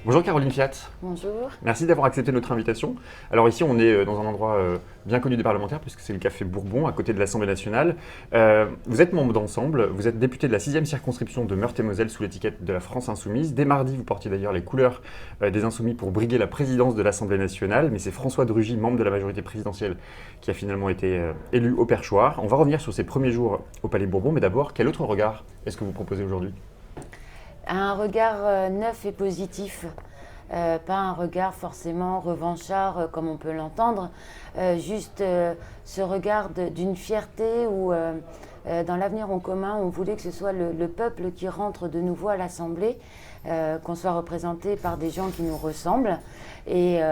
Bonjour Caroline Fiat, Bonjour. merci d'avoir accepté notre invitation. Alors ici on est dans un endroit bien connu des parlementaires puisque c'est le Café Bourbon à côté de l'Assemblée nationale. Vous êtes membre d'Ensemble, vous êtes député de la 6e circonscription de Meurthe-et-Moselle sous l'étiquette de la France Insoumise. Dès mardi vous portiez d'ailleurs les couleurs des Insoumis pour briguer la présidence de l'Assemblée nationale, mais c'est François de Rugy, membre de la majorité présidentielle, qui a finalement été élu au perchoir. On va revenir sur ses premiers jours au Palais Bourbon, mais d'abord quel autre regard est-ce que vous proposez aujourd'hui ? Un regard neuf et positif, pas un regard forcément revanchard comme on peut l'entendre, juste ce regard d'une fierté où dans l'avenir en commun on voulait que ce soit le peuple qui rentre de nouveau à l'Assemblée, qu'on soit représenté par des gens qui nous ressemblent et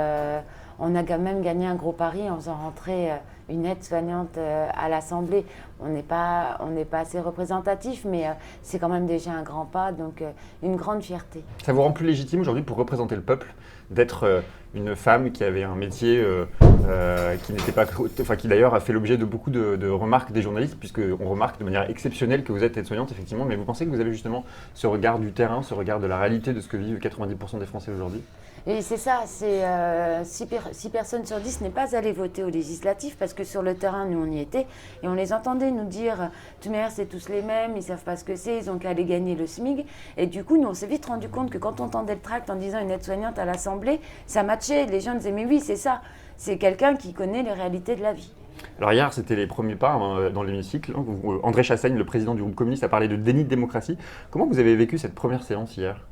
on a quand même gagné un gros pari en faisant rentrer une aide-soignante à l'Assemblée. On n'est pas assez représentatif, mais c'est quand même déjà un grand pas, donc une grande fierté. Ça vous rend plus légitime aujourd'hui pour représenter le peuple d'être une femme qui avait un métier qui n'était pas, enfin qui d'ailleurs a fait l'objet de beaucoup de remarques des journalistes, puisqu'on remarque de manière exceptionnelle que vous êtes aide-soignante effectivement, mais vous pensez que vous avez justement ce regard du terrain, ce regard de la réalité de ce que vivent 90% des Français aujourd'hui ? Et c'est ça, c'est 6 personnes sur 10 n'est pas allé voter aux législatives parce que sur le terrain, nous on y était et on les entendait nous dire de toute manière c'est tous les mêmes, ils ne savent pas ce que c'est, ils ont qu'à aller gagner le SMIC. Et du coup, nous on s'est vite rendu compte que quand on tendait le tract en disant une aide-soignante à l'Assemblée, ça matchait, les gens disaient mais oui c'est ça, c'est quelqu'un qui connaît les réalités de la vie. Alors hier, c'était les premiers pas dans l'hémicycle. André Chassaigne, le président du groupe communiste, a parlé de déni de démocratie. Comment vous avez vécu cette première séance hier ?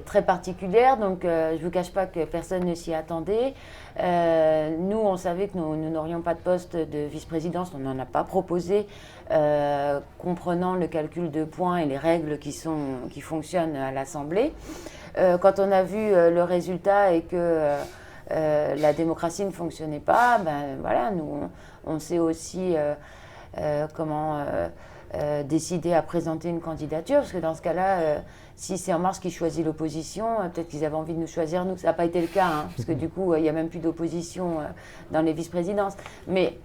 Très particulière, donc je ne vous cache pas que personne ne s'y attendait. Nous, on savait que nous n'aurions pas de poste de vice-présidence, on n'en a pas proposé, comprenant le calcul de points et les règles qui fonctionnent à l'Assemblée. Quand on a vu le résultat et que la démocratie ne fonctionnait pas, nous, on s'est aussi décidé à présenter une candidature, parce que dans ce cas-là, si c'est En Marche qui choisit l'opposition, peut-être qu'ils avaient envie de nous choisir, nous. Ça n'a pas été le cas, parce que du coup, il n'y a même plus d'opposition dans les vice-présidences. Mais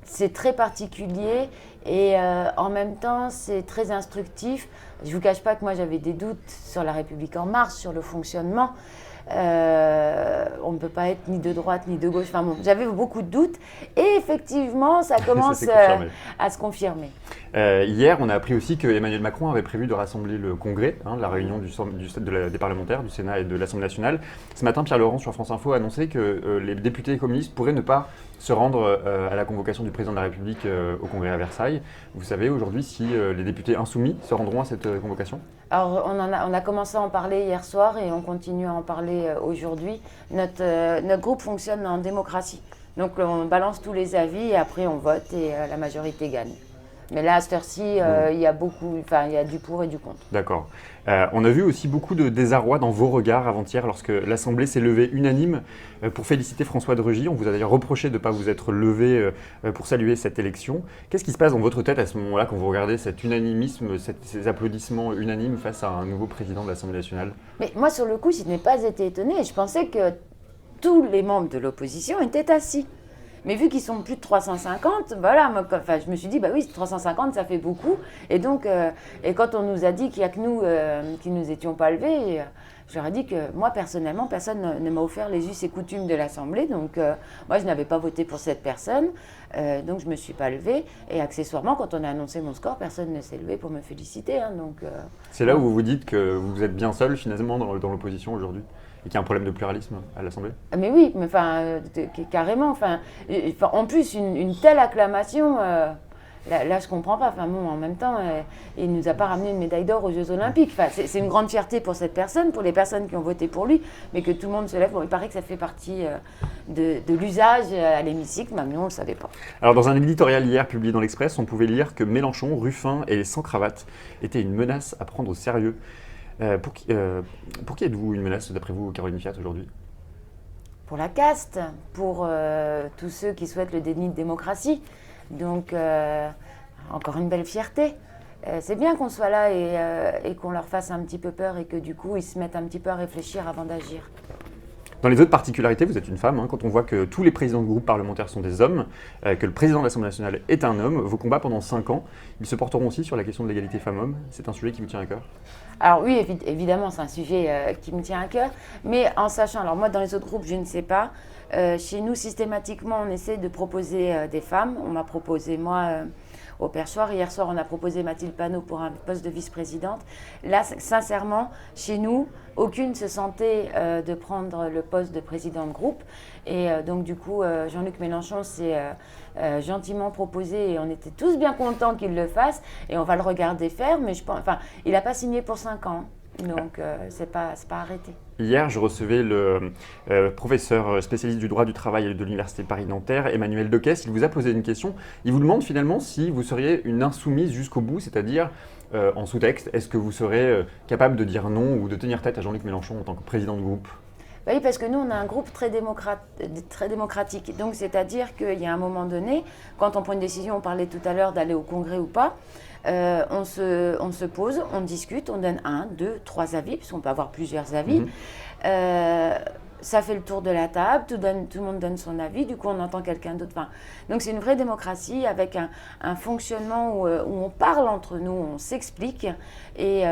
c'est très particulier et en même temps, c'est très instructif. Je ne vous cache pas que moi, j'avais des doutes sur La République En Marche, sur le fonctionnement. On ne peut pas être ni de droite ni de gauche. Enfin bon, j'avais beaucoup de doutes et effectivement, ça commence à se confirmer. Hier, on a appris aussi que Emmanuel Macron avait prévu de rassembler le Congrès, la réunion des parlementaires du Sénat et de l'Assemblée nationale. Ce matin, Pierre Laurent sur France Info a annoncé que les députés communistes pourraient ne pas se rendre à la convocation du président de la République au Congrès à Versailles. Vous savez aujourd'hui si les députés insoumis se rendront à cette convocation ? Alors, on a commencé à en parler hier soir et on continue à en parler aujourd'hui. Notre groupe fonctionne en démocratie. Donc, on balance tous les avis et après, on vote et la majorité gagne. Mais là, à cette heure-ci, il y a du pour et du contre. D'accord. On a vu aussi beaucoup de désarroi dans vos regards avant-hier lorsque l'Assemblée s'est levée unanime pour féliciter François de Rugy. On vous a d'ailleurs reproché de ne pas vous être levé pour saluer cette élection. Qu'est-ce qui se passe dans votre tête à ce moment-là quand vous regardez cet unanimisme, ces applaudissements unanimes face à un nouveau président de l'Assemblée nationale ? Mais moi, sur le coup, je n'ai pas été étonnée. Je pensais que tous les membres de l'opposition étaient assis. Mais vu qu'ils sont plus de 350, je me suis dit, 350, ça fait beaucoup. Et donc, et quand on nous a dit qu'il n'y a que nous qui ne nous étions pas levés, je leur ai dit que moi, personnellement, personne ne m'a offert les us et coutumes de l'Assemblée. Donc, moi, je n'avais pas voté pour cette personne. Donc, je ne me suis pas levée. Et accessoirement, quand on a annoncé mon score, personne ne s'est levé pour me féliciter. C'est là où vous vous dites que vous êtes bien seul, finalement, dans l'opposition aujourd'hui ? Et qu'il y a un problème de pluralisme à l'Assemblée ? Mais oui, carrément. En plus, une telle acclamation, là, je ne comprends pas. En même temps, il ne nous a pas ramené une médaille d'or aux Jeux Olympiques. C'est une grande fierté pour cette personne, pour les personnes qui ont voté pour lui, mais que tout le monde se lève. Bon, il paraît que ça fait partie de l'usage à l'hémicycle, mais nous, on ne le savait pas. Alors, dans un éditorial hier publié dans l'Express, on pouvait lire que Mélenchon, Ruffin et les sans-cravates étaient une menace à prendre au sérieux. Pour qui êtes-vous une menace, d'après vous, Caroline Fiat, aujourd'hui ? Pour la caste, pour tous ceux qui souhaitent le déni de démocratie. Donc, encore une belle fierté. C'est bien qu'on soit là et qu'on leur fasse un petit peu peur et que du coup, ils se mettent un petit peu à réfléchir avant d'agir. Dans les autres particularités, vous êtes une femme. Quand on voit que tous les présidents de groupes parlementaires sont des hommes, que le président de l'Assemblée nationale est un homme, vos combats pendant 5 ans, ils se porteront aussi sur la question de l'égalité femmes-hommes. C'est un sujet qui vous tient à cœur? Alors oui, évidemment, c'est un sujet qui me tient à cœur, mais en sachant, alors moi dans les autres groupes, je ne sais pas. Chez nous, systématiquement, on essaie de proposer des femmes. On m'a proposé, moi, au perchoir. Hier soir, on a proposé Mathilde Panot pour un poste de vice-présidente. Là, sincèrement, chez nous, aucune se sentait de prendre le poste de président de groupe. Et donc, du coup, Jean-Luc Mélenchon s'est gentiment proposé et on était tous bien contents qu'il le fasse. Et on va le regarder faire, mais je pense, enfin, il n'a pas signé pour 5 ans. Donc, c'est pas arrêté. Hier, je recevais le professeur spécialiste du droit du travail de l'Université Paris-Nanterre, Emmanuel Dequès. Il vous a posé une question. Il vous demande finalement si vous seriez une insoumise jusqu'au bout, c'est-à-dire en sous-texte, est-ce que vous serez capable de dire non ou de tenir tête à Jean-Luc Mélenchon en tant que président de groupe? Oui, parce que nous, on a un groupe très démocratique. Donc, c'est-à-dire qu'il y a un moment donné, quand on prend une décision, on parlait tout à l'heure d'aller au Congrès ou pas, on se pose, on discute, on donne 1, 2, 3 avis, puisqu'on peut avoir plusieurs avis. Ça fait le tour de la table, tout le monde donne son avis, du coup on entend quelqu'un d'autre. Enfin, donc c'est une vraie démocratie avec un fonctionnement où on parle entre nous, on s'explique. Et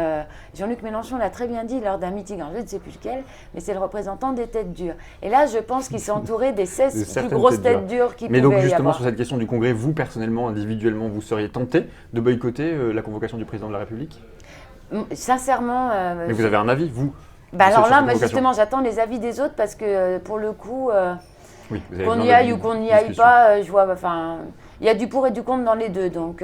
Jean-Luc Mélenchon l'a très bien dit lors d'un meeting, alors je ne sais plus lequel, mais c'est le représentant des têtes dures. Et là je pense qu'il s'est entouré des 16 plus grosses têtes dures qui pouvaient y avoir. Mais donc justement sur cette question du Congrès, vous personnellement, individuellement, vous seriez tenté de boycotter la convocation du président de la République? Sincèrement… Mais vous avez un avis, vous? Alors là, justement, j'attends les avis des autres parce que pour le coup, oui, qu'on y aille ou qu'on n'y aille pas, je vois, enfin, il y a du pour et du contre dans les deux, donc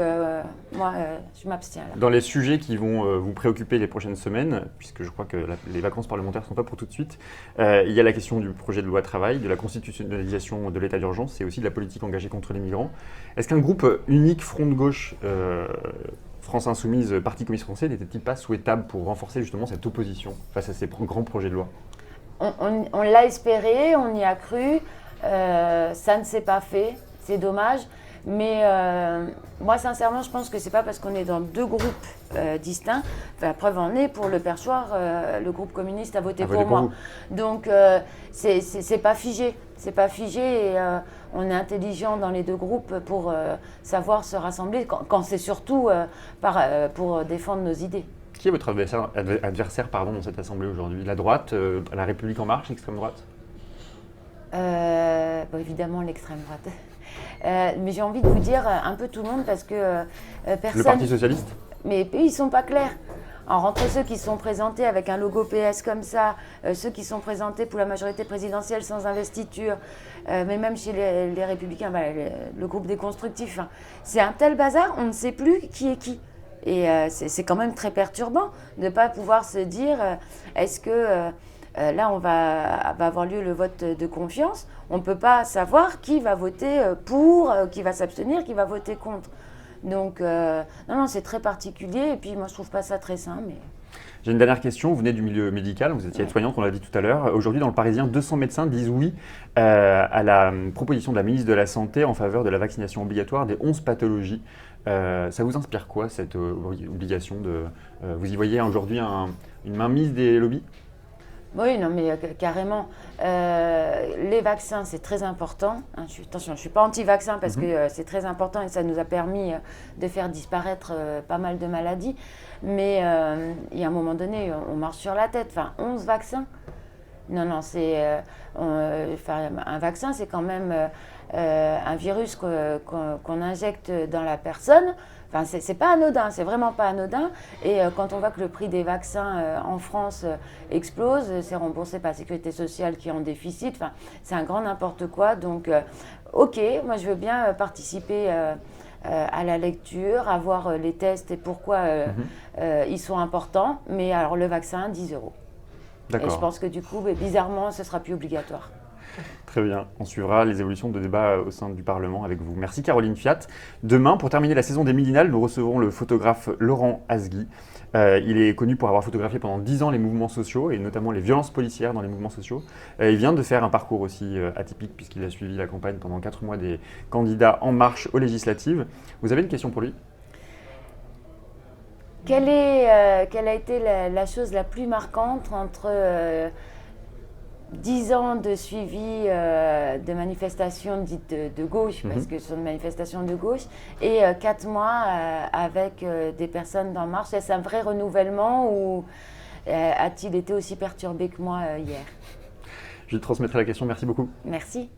moi, je m'abstiens. Dans les sujets qui vont vous préoccuper les prochaines semaines, puisque je crois que les vacances parlementaires ne sont pas pour tout de suite, il y a la question du projet de loi travail, de la constitutionnalisation de l'état d'urgence et aussi de la politique engagée contre les migrants. Est-ce qu'un groupe unique, front de gauche, France Insoumise, Parti communiste français, n'était-il pas souhaitable pour renforcer justement cette opposition face à ces grands projets de loi? On l'a espéré, on y a cru, ça ne s'est pas fait, c'est dommage. Mais moi, sincèrement, je pense que c'est pas parce qu'on est dans 2 groupes distincts. Enfin, la preuve en est, pour le perchoir, le groupe communiste a voté pour moi. Donc, c'est pas figé. C'est pas figé et on est intelligent dans les 2 groupes pour savoir se rassembler quand c'est surtout pour défendre nos idées. Qui est votre adversaire dans cette assemblée aujourd'hui? La droite, la République en marche, l'extrême droite? Évidemment, l'extrême droite. Mais j'ai envie de vous dire un peu tout le monde parce que personne… Le Parti socialiste? Mais ils ne sont pas clairs. Entre ceux qui sont présentés avec un logo PS comme ça, ceux qui sont présentés pour la majorité présidentielle sans investiture, mais même chez les Républicains, le groupe des constructifs, c'est un tel bazar, on ne sait plus qui est qui. Et c'est quand même très perturbant de ne pas pouvoir se dire est-ce que… là, va avoir lieu le vote de confiance. On ne peut pas savoir qui va voter pour, qui va s'abstenir, qui va voter contre. Donc, non, c'est très particulier. Et puis, moi, je ne trouve pas ça très sain. Mais… J'ai une dernière question. Vous venez du milieu médical, vous étiez aide-soignante, on l'a dit tout à l'heure. Aujourd'hui, dans le Parisien, 200 médecins disent oui à la proposition de la ministre de la Santé en faveur de la vaccination obligatoire des 11 pathologies. Ça vous inspire quoi, cette obligation de… vous y voyez aujourd'hui une mainmise des lobbies? Oui, non, mais carrément. Les vaccins, c'est très important. Attention, je ne suis pas anti-vaccin parce que c'est très important et ça nous a permis de faire disparaître pas mal de maladies. Mais il y a un moment donné, on marche sur la tête. 11 vaccins. Non, c'est… un vaccin, c'est quand même un virus qu'on injecte dans la personne. C'est pas anodin, c'est vraiment pas anodin. Et quand on voit que le prix des vaccins en France explose, c'est remboursé par la Sécurité sociale qui est en déficit. C'est un grand n'importe quoi. Donc, ok, moi je veux bien participer à la lecture, à voir les tests et pourquoi ils sont importants. Mais alors le vaccin, 10 €. Et je pense que du coup, bizarrement, ce sera plus obligatoire. Très bien, on suivra les évolutions de débat au sein du Parlement avec vous. Merci Caroline Fiat. Demain, pour terminer la saison des Midinales, nous recevrons le photographe Laurent Asgui. Il est connu pour avoir photographié pendant 10 ans les mouvements sociaux et notamment les violences policières dans les mouvements sociaux. Il vient de faire un parcours aussi atypique puisqu'il a suivi la campagne pendant 4 mois des candidats En Marche aux législatives. Vous avez une question pour lui ? Quelle a été la chose la plus marquante entre 10 ans de suivi de manifestations dites de gauche, parce que ce sont des manifestations de gauche, et 4 mois avec des personnes d'En Marche. Est-ce un vrai renouvellement ou a-t-il été aussi perturbé que moi hier? Je lui transmettrai la question. Merci beaucoup. Merci.